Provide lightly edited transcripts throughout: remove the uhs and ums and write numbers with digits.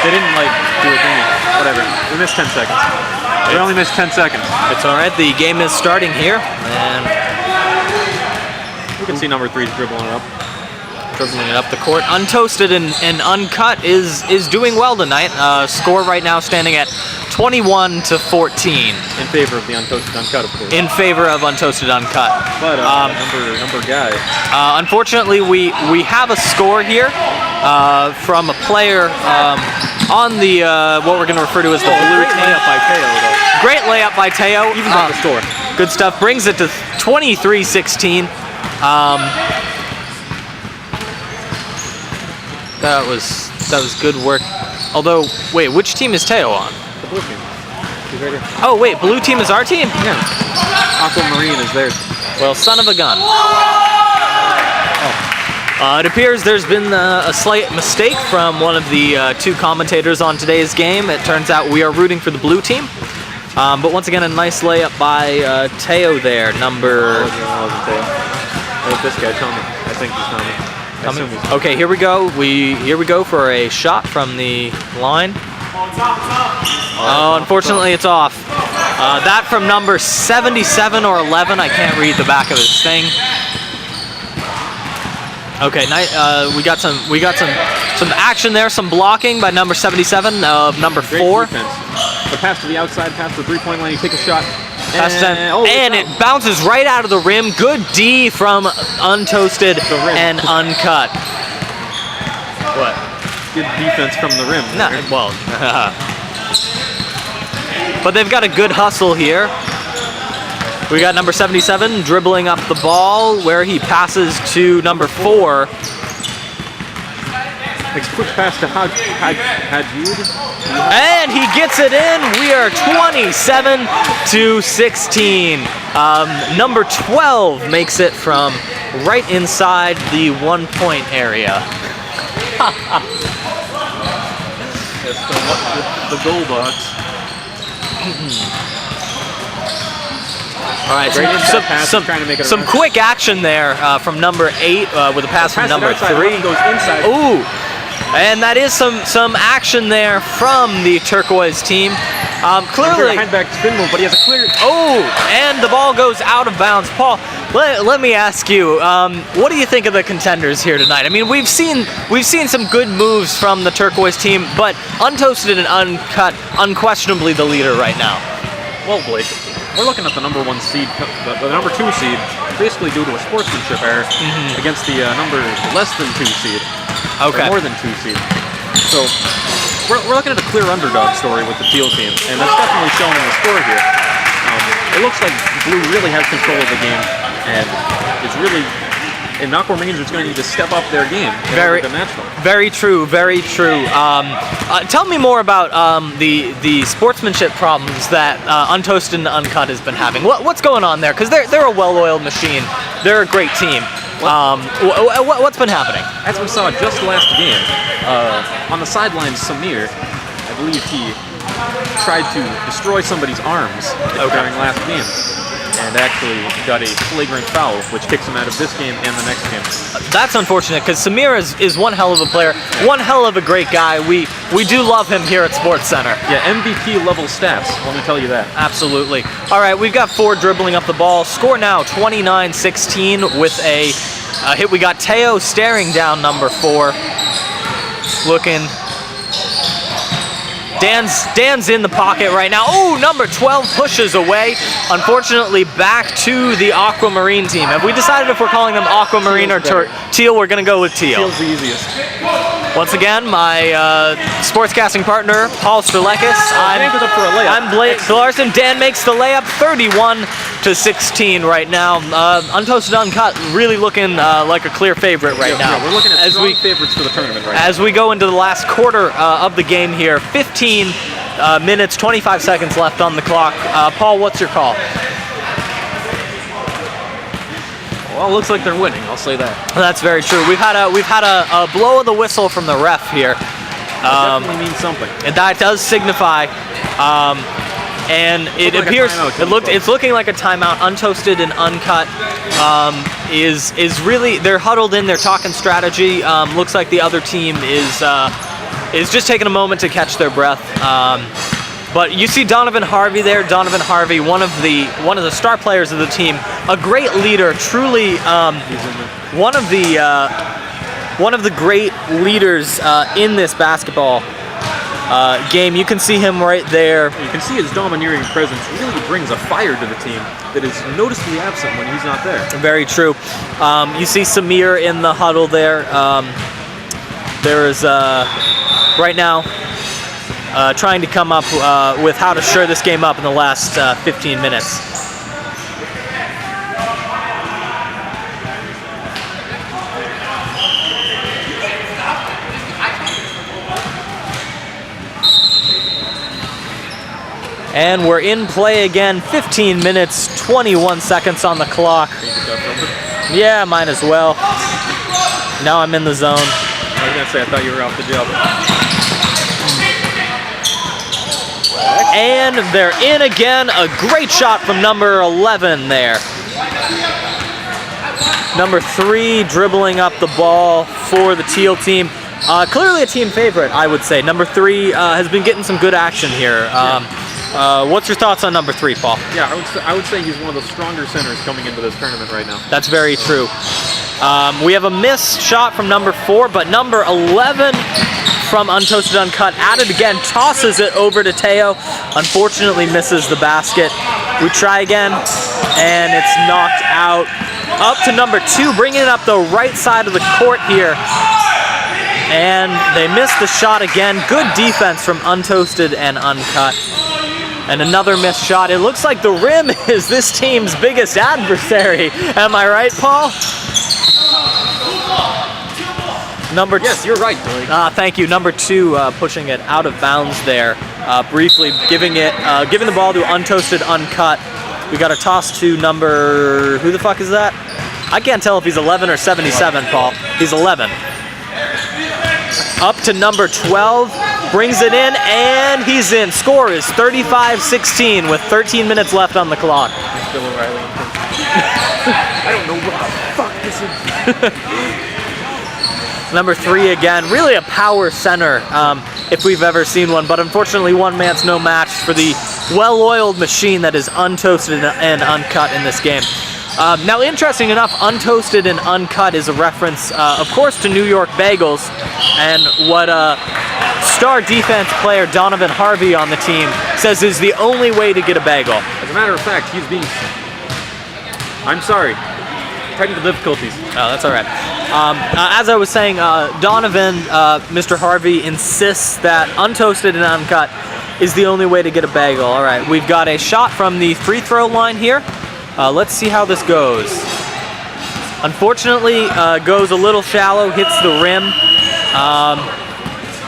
They didn't like do a thing. Whatever. We missed 10 seconds. We only missed 10 seconds. It's all right. The game is starting here, and you can see number 3's dribbling it up. Dribbling it up the court. Untoasted and Uncut is doing well tonight. Score right now standing at 21-14. In favor of the Untoasted Uncut, of course. In favor of Untoasted Uncut. But number guy. Unfortunately, we have a score here from a player on the what we're going to refer to as the blue team. Layup by Teo, though. Great layup by Teo. Even got the score. Good stuff. Brings it to 23-16. That was good work. Although, wait, which team is Teo on? The blue team. He's right here. Oh, wait, blue team is our team? Yeah. Aquamarine is theirs. Well, son of a gun. It appears there's been a slight mistake from one of the two commentators on today's game. It turns out we are rooting for the blue team. But once again, a nice layup by Teo there, number... This guy, Tommy. I think he's Tommy. Okay, here we go. Here we go for a shot from the line. Oh, unfortunately, it's off. That from number 77 or 11. I can't read the back of his thing. Okay, we got some action there, some blocking by number 77 of number 4. The pass to the outside, pass to the 3-point line. You take a shot. And it bounces right out of the rim. Good D from Untoasted and Uncut. What? Good defense from the rim. No, well, but they've got a good hustle here. We got number 77 dribbling up the ball where he passes to number 4. Makes a quick pass to Hadjud. And he gets it in. We are 27-16. Number 12 makes it from right inside the 1-point area. Yes, the goal box. All right, some quick action there from number 8 with a pass from number 3. Goes inside. Ooh. And that is some action there from the turquoise team. Clearly, back spin move, but he has a clear. Oh, and the ball goes out of bounds. Paul, let me ask you, what do you think of the contenders here tonight? I mean, we've seen some good moves from the turquoise team, but Untoasted and Uncut, unquestionably the leader right now. Well, Blake, we're looking at the number 1 seed, the number 2 seed, basically due to a sportsmanship error against the number less than 2 seed. Okay. Or more than 2 seed. So we're looking at a clear underdog story with the teal team, and that's definitely shown in the score here. It looks like blue really has control of the game, and it's really. And Aquamarine is going to need to step up their game in order to match them. Very true, very true. Tell me more about the sportsmanship problems that Untoasted and Uncut has been having. What's going on there? Because they're a well-oiled machine. They're a great team. What's been happening? As we saw just last game, on the sidelines, Samir, I believe he tried to destroy somebody's arms during last game, and actually got a flagrant foul, which kicks him out of this game and the next game. That's unfortunate, because Samir is one hell of a player, one hell of a great guy. We do love him here at Sports Center. Yeah, MVP level stats, let me tell you that. Absolutely. All right, we've got 4 dribbling up the ball. Score now 29-16 with a hit. We got Teo staring down number 4. Looking. Dan's in the pocket right now. Oh, number 12 pushes away. Unfortunately, back to the Aquamarine team. Have we decided if we're calling them Aquamarine or Teal? We're going to go with Teal. Teal's the easiest. Once again, my sportscasting partner, Paul Strelekis. I'm Blake Larson. Dan makes the layup, 31-16 right now. Untoasted Uncut really looking like a clear favorite right now. Yeah, we're looking at strong favorites for the tournament right now. As we go into the last quarter of the game here, 15 minutes, 25 seconds left on the clock. Paul, what's your call? Well, it looks like they're winning. I'll say that. That's very true. We've had a blow of the whistle from the ref here. It definitely means something. And that does signify. And it appears it's looking like a timeout. Untoasted and Uncut is really, they're huddled in. They're talking strategy. Looks like the other team is is just taking a moment to catch their breath. But you see Donovan Harvey there. Donovan Harvey, one of the star players of the team, a great leader, truly one of the great leaders in this basketball game. You can see him right there. You can see his domineering presence really brings a fire to the team that is noticeably absent when he's not there. Very true. You see Samir in the huddle there. There is right now trying to come up with how to shore this game up in the last 15 minutes. And we're in play again, 15 minutes, 21 seconds on the clock. Yeah, might as well. Now I'm in the zone. I was gonna say, I thought you were off the job. And they're in again. A great shot from number 11 there. Number 3 dribbling up the ball for the Teal team. Clearly a team favorite, I would say. Number 3 has been getting some good action here. What's your thoughts on number 3, Paul? Yeah, I would say he's one of the stronger centers coming into this tournament right now. That's very true. We have a missed shot from number 4, but number 11 from Untoasted Uncut at it again, tosses it over to Teo. Unfortunately misses the basket. We try again, and it's knocked out. Up to number 2, bringing it up the right side of the court here. And they missed the shot again. Good defense from Untoasted and Uncut. And another missed shot. It looks like the rim is this team's biggest adversary. Am I right, Paul? Yes, you're right, Billy. Thank you. Number 2 pushing it out of bounds there. Briefly giving the ball to Untoasted Uncut. We got a toss to number, who the fuck is that? I can't tell if he's 11 or 77, Paul. He's 11. Up to number 12, brings it in, and he's in. Score is 35-16 with 13 minutes left on the clock. Bill O'Reilly. I don't know what the fuck this is. Number 3 again, really a power center if we've ever seen one, but unfortunately one man's no match for the well-oiled machine that is Untoasted and Uncut in this game. Now, interesting enough, Untoasted and Uncut is a reference, of course, to New York Bagels, and what star defense player Donovan Harvey on the team says is the only way to get a bagel. As a matter of fact, he's being... I'm sorry. Technical difficulties. Oh, that's all right. As I was saying, Donovan, Mr. Harvey, insists that Untoasted and Uncut is the only way to get a bagel. All right, we've got a shot from the free throw line here. Let's see how this goes. Unfortunately, goes a little shallow, hits the rim,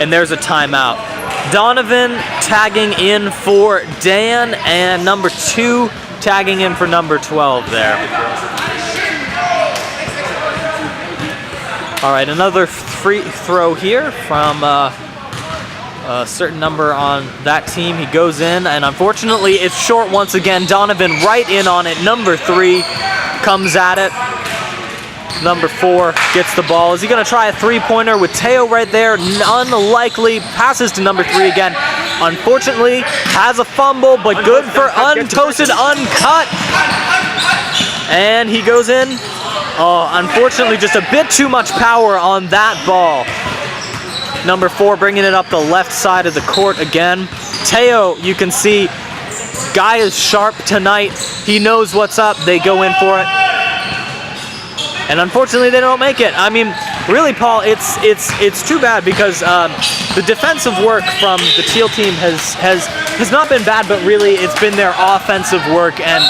and there's a timeout. Donovan tagging in for Dan, and number 2 tagging in for number 12 there. All right, another free throw here from a certain number on that team. He goes in, and unfortunately it's short once again. Donovan right in on it. Number 3 comes at it. Number 4 gets the ball. Is he going to try a three-pointer with Teo right there? Unlikely. Passes to number 3 again. Unfortunately, has a fumble, but good for Untoasted Uncut. And he goes in. Oh, unfortunately, just a bit too much power on that ball. Number 4 bringing it up the left side of the court again. Teo, you can see, guy is sharp tonight. He knows what's up. They go in for it. And unfortunately, they don't make it. I mean, really, Paul, it's too bad because the defensive work from the Teal team has not been bad, but really it's been their offensive work and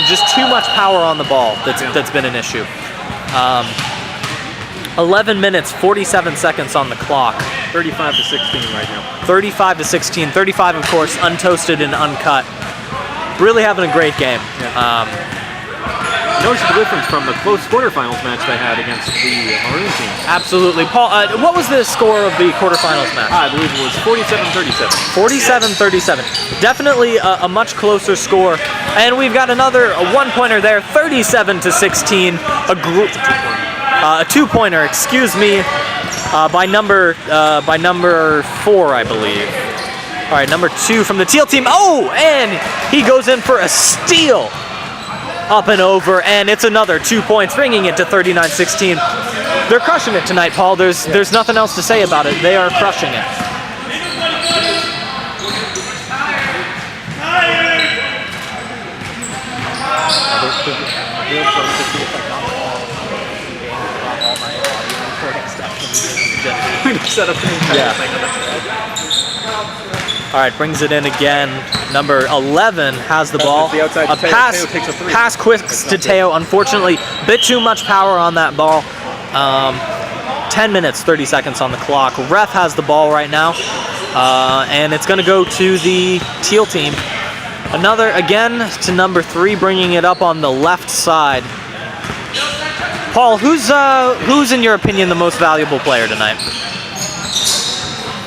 just too much power on the ball that's been an issue. 11 minutes, 47 seconds on the clock. 35-16 right now. 35-16. 35, of course, Untoasted and Uncut. Really having a great game. Yeah. Notice the difference from the close quarterfinals match they had against the Maroon team. Absolutely. Paul, what was the score of the quarterfinals match? I believe it was 47-37. 47-37. Definitely a much closer score. And we've got another one-pointer there, 37-16. A two-pointer, excuse me. by number 4, I believe. All right, number 2 from the teal team. Oh, and he goes in for a steal. Up and over, and it's another 2 points, bringing it to 39-16. They're crushing it tonight, Paul. There's nothing else to say about it. They are crushing it. All right, brings it in again. Number 11 has the ball. A pass quicks to Teo. Unfortunately, a bit too much power on that ball. 10 minutes, 30 seconds on the clock. Ref has the ball right now, and it's going to go to the teal team. Another, again, to number 3, bringing it up on the left side. Paul, who's in your opinion the most valuable player tonight?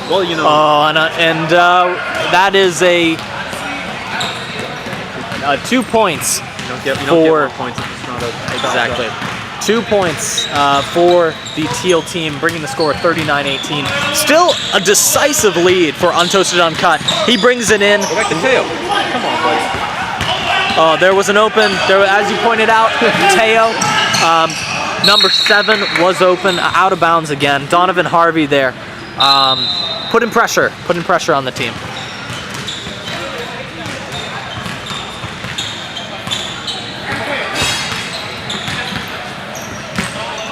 Well, you know. That is a 2 points You don't get for more points if it's not exactly 2 points for the teal team, bringing the score 39-18. Still a decisive lead for Untoasted Uncut. He brings it in. Go back to Teo. Come on, buddy. There was an open. As you pointed out, Teo. Number 7 was open, out of bounds again. Donovan Harvey there. Putting pressure on the team.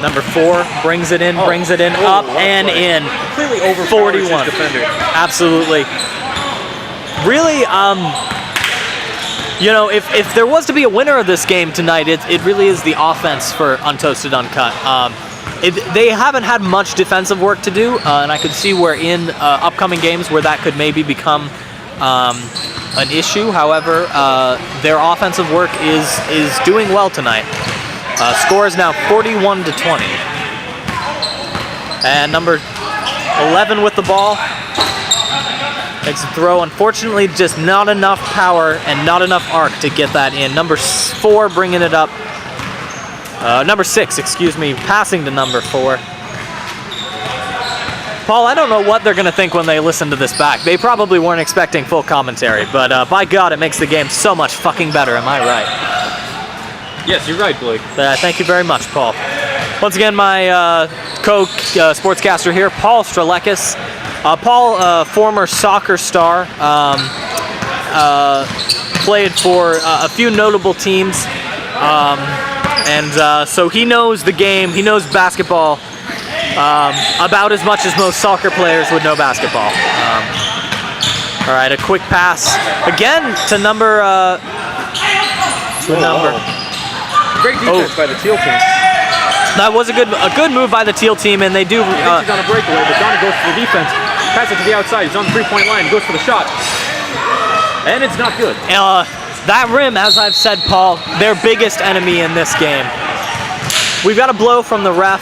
Number 4 brings it in, up and in. Completely over 41. Defender. Absolutely. Really, you know, if there was to be a winner of this game tonight, it really is the offense for Untoasted Uncut. They haven't had much defensive work to do, and I could see where in upcoming games where that could maybe become an issue. However, their offensive work is doing well tonight. Score is now 41-20. And number 11 with the ball. Makes a throw. Unfortunately, just not enough power and not enough arc to get that in. Number 4 bringing it up. Number 6, excuse me, passing to number 4. Paul, I don't know what they're going to think when they listen to this back. They probably weren't expecting full commentary, but by God, it makes the game so much fucking better. Am I right? Yes, you're right, Blake. Thank you very much, Paul. Once again, my co-sportscaster here, Paul Strelekis. Paul, former soccer star, played for a few notable teams, and so he knows the game, he knows basketball about as much as most soccer players would know basketball. All right, a quick pass, again, to number... Great defense by the teal team. That was a good move by the teal team, and they do... He's on a breakaway, but Donnie goes for the defense. Pass it to the outside. He's on the 3-point line. Goes for the shot. And it's not good. That rim, as I've said, Paul, their biggest enemy in this game. We've got a blow from the ref.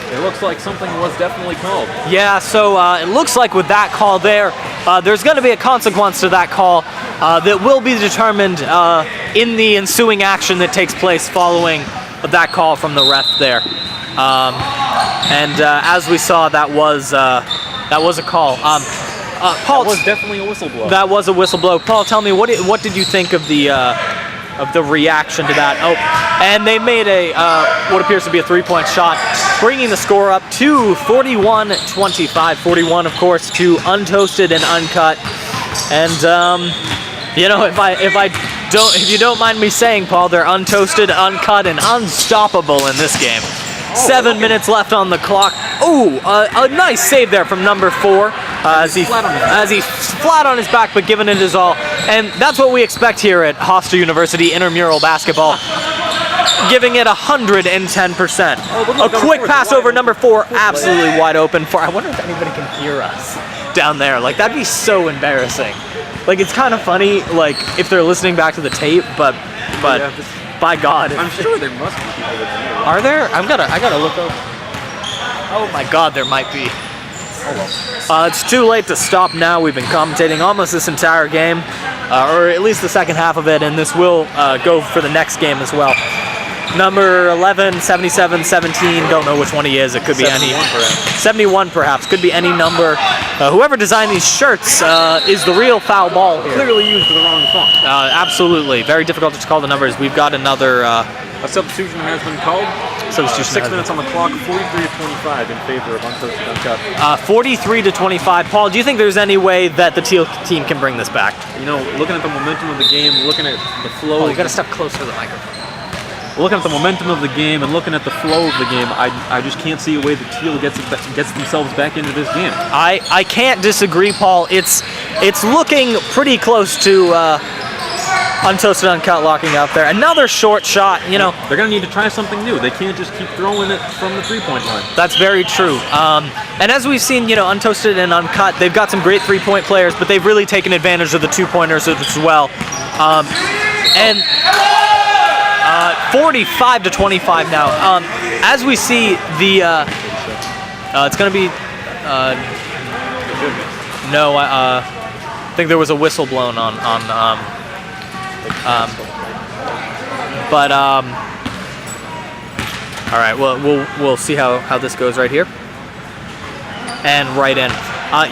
It looks like something was definitely called. Yeah, so it looks like with that call there's going to be a consequence to that call that will be determined in the ensuing action that takes place following that call from the ref there. As we saw, that was a call. Paul, that was definitely a whistle blow. That was a whistle blow. Paul, tell me, what did you think of the reaction to that? Oh, and they made what appears to be a 3-point shot, bringing the score up to 41-25. 41, of course, to Untoasted and Uncut. And you know, if you don't mind me saying, Paul, they're untoasted, uncut, and unstoppable in this game. 7 minutes left on the clock. Ooh, a nice save there from number 4 as he's flat on his back, but giving it his all. And that's what we expect here at Hofstra University Intramural Basketball. Giving it 110%. A quick pass over number 4, absolutely wide open for. I wonder if anybody can hear us down there. Like, that'd be so embarrassing. Like, it's kind of funny, like, if they're listening back to the tape, but yeah, by God. I'm sure there must be people that can hear. Are there? I gotta look over. Oh my God, there might be. Oh well. It's too late to stop now. We've been commentating almost this entire game, or at least the second half of it, and this will go for the next game as well. Number 11, 77, 17. Don't know which one he is. It could be any. 71 perhaps. Could be any number. Whoever designed these shirts is the real foul ball here. Clearly used the wrong font. Absolutely. Very difficult to call the numbers. We've got another. A substitution has been called. Substitution. 6 minutes on the clock. 43-25 in favor of Untoasted Uncut. 43 to 25. Paul, do you think there's any way that the teal team can bring this back? You know, looking at the momentum of the game, looking at the flow. Oh, you got to step closer to the microphone. Looking at the momentum of the game and looking at the flow of the game, I just can't see a way the Teal gets themselves back into this game. I can't disagree, Paul. It's looking pretty close to Untoasted Uncut locking up there. Another short shot, you know. They're going to need to try something new. They can't just keep throwing it from the three-point line. That's very true. And as we've seen, you know, Untoasted and Uncut, they've got some great three-point players, but they've really taken advantage of the two-pointers as well. And 45 to 25 now. As we see the, it's going to be, no, I think there was a whistle blown on all right, well, we'll see how this goes right here. And right in.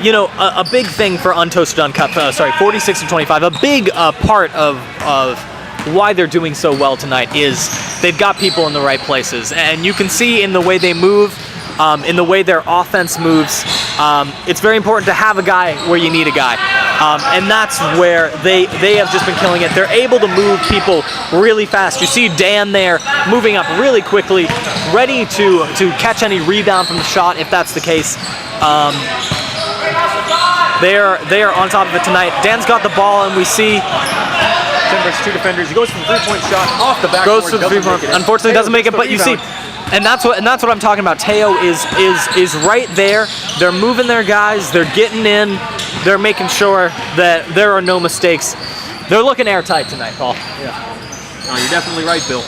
You know, a big thing for Untoasted Uncut, 46 to 25, a big part of why they're doing so well tonight is they've got people in the right places. And you can see in the way they move, in the way their offense moves, it's very important to have a guy where you need a guy. And that's where they have just been killing it. They're able to move people really fast. You see Dan there moving up really quickly, ready to catch any rebound from the shot if that's the case. They are on top of it tonight. Dan's got the ball, and we see 10 versus 2 defenders. He goes for the three-point shot off the backboard. Goes for the three-point. Unfortunately, doesn't make it. But you see, and that's what I'm talking about. Teo is right there. They're moving their guys. They're getting in. They're making sure that there are no mistakes. They're looking airtight tonight, Paul. Yeah. No, you're definitely right, Bill.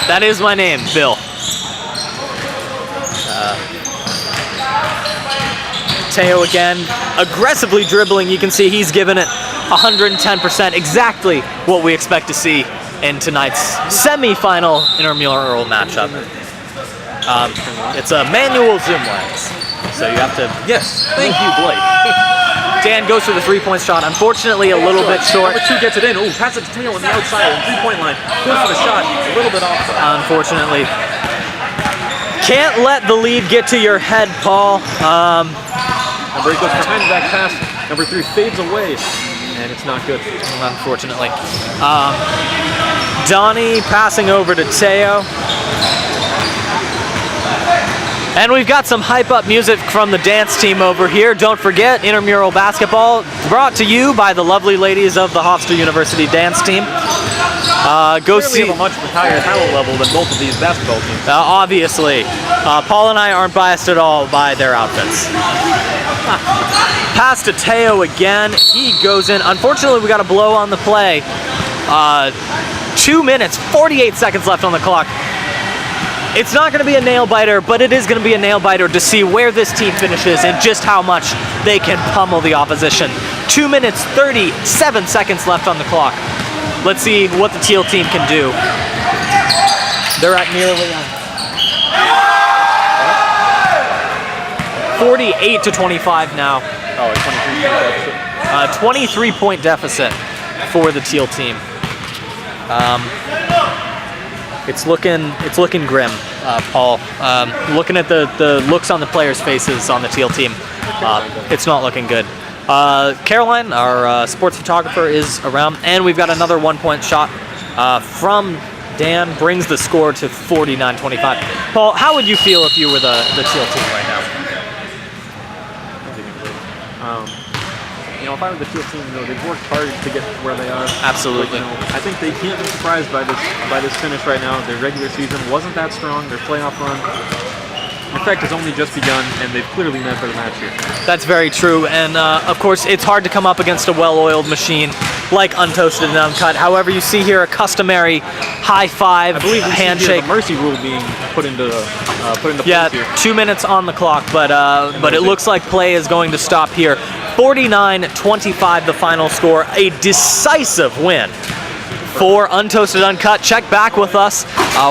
That is my name, Bill. Teo again, aggressively dribbling. You can see he's given it 110%, exactly what we expect to see in tonight's semi-final intramural matchup. It's a manual zoom lens, so you have to. Yes, thank you, Blake. Dan goes for the three-point shot. Unfortunately, a little bit short. Number 2 gets it in. Ooh, pass it to Teo on the outside, on the three-point line. Goes for the shot, a little bit off. Unfortunately. Can't let the lead get to your head, Paul. Number 8 goes behind the back pass. Number 3 fades away, and it's not good. Unfortunately. Donnie passing over to Teo. And we've got some hype-up music from the dance team over here. Don't forget, intramural basketball brought to you by the lovely ladies of the Hofstra University dance team. Go see. We have a much higher talent level than both of these basketball teams. Obviously. Paul and I aren't biased at all by their outfits. Pass to Teo again. He goes in. Unfortunately, we got a blow on the play. 2 minutes, 48 seconds left on the clock. It's not going to be a nail-biter, but it is going to be a nail-biter to see where this team finishes and just how much they can pummel the opposition. 2 minutes, 37 seconds left on the clock. Let's see what the Teal team can do. They're at nearly 48 to 25 now. Oh, a 23-point deficit for the Teal team. It's looking grim, Paul. Looking at the looks on the players' faces on the Teal team, it's not looking good. Caroline, our sports photographer, is around, and we've got another 1-point shot from Dan, brings the score to 49-25. Paul, how would you feel if you were the Teal team right now? You know, if I were the Teal team, they've worked hard to get where they are. Absolutely. But, I think they can't be surprised by this finish right now. Their regular season wasn't that strong. Their playoff run, in fact, has only just begun, and they've clearly meant for the match here. That's very true, and of course, it's hard to come up against a well-oiled machine like Untoasted and Uncut. However, you see here a customary high five, I believe we handshake. see here the mercy rule being put into place here. 2 minutes on the clock, but it looks like play is going to stop here. 49-25 the final score, a decisive win for Untoasted Uncut. Check back with us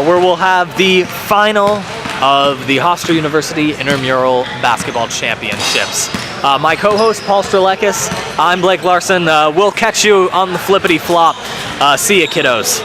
where we'll have the final of the Hofstra University Intramural Basketball Championships. My co-host, Paul Strelekis. I'm Blake Larson. We'll catch you on the flippity flop. See ya, kiddos.